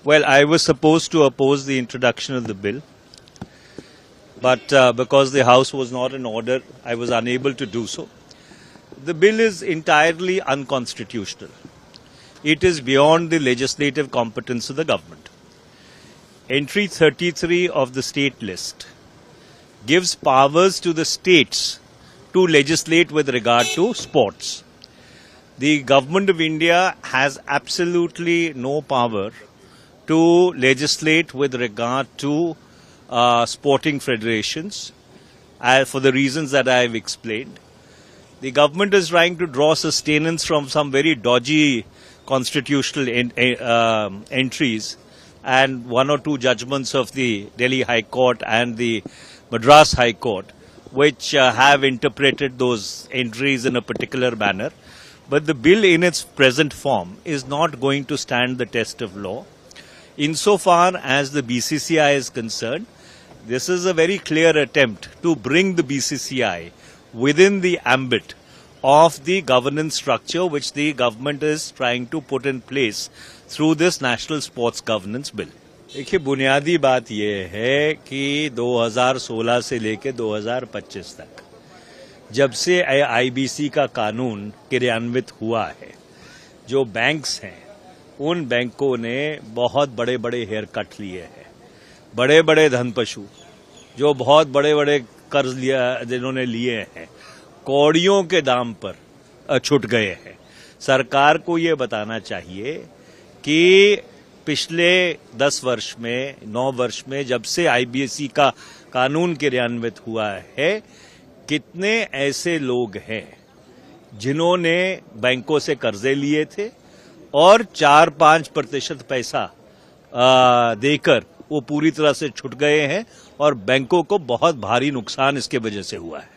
Well, I was supposed to oppose the introduction of the bill, but because the House was not in order, I was unable to do so. The bill is entirely unconstitutional. It is beyond the legislative competence of the government. Entry 33 of the state list gives powers to the states to legislate with regard to sports. The government of India has absolutely no power to legislate with regard to sporting federations for the reasons that I have explained. The government is trying to draw sustenance from some very dodgy constitutional entries and one or two judgments of the Delhi High Court and the Madras High Court, which have interpreted those entries in a particular manner. But the bill in its present form is not going to stand the test of law. Insofar as the BCCI is concerned, this is a very clear attempt to bring the BCCI within the ambit of the governance structure which the government is trying to put in place through this National Sports Governance Bill. देखिए, बुनियादी बात यह है कि 2016 से लेकर 2025 तक जब से आईबीसी का कानून क्रियान्वित हुआ है, जो बैंक्स हैं उन बैंकों ने बहुत बड़े बड़े हेयर कट लिए हैं। बड़े बड़े धनपशु जो बहुत बड़े बड़े कर्ज लिया जिन्होंने लिए हैं, कौड़ियों के दाम पर छूट गए हैं। सरकार को ये बताना चाहिए कि पिछले 10 वर्ष में 9 वर्ष में जब से आईबीसी का कानून क्रियान्वित हुआ है, कितने ऐसे लोग हैं जिन्होंने बैंकों से कर्जे लिए थे और 4-5% पैसा देकर वो पूरी तरह से छूट गए हैं और बैंकों को बहुत भारी नुकसान इसके वजह से हुआ है।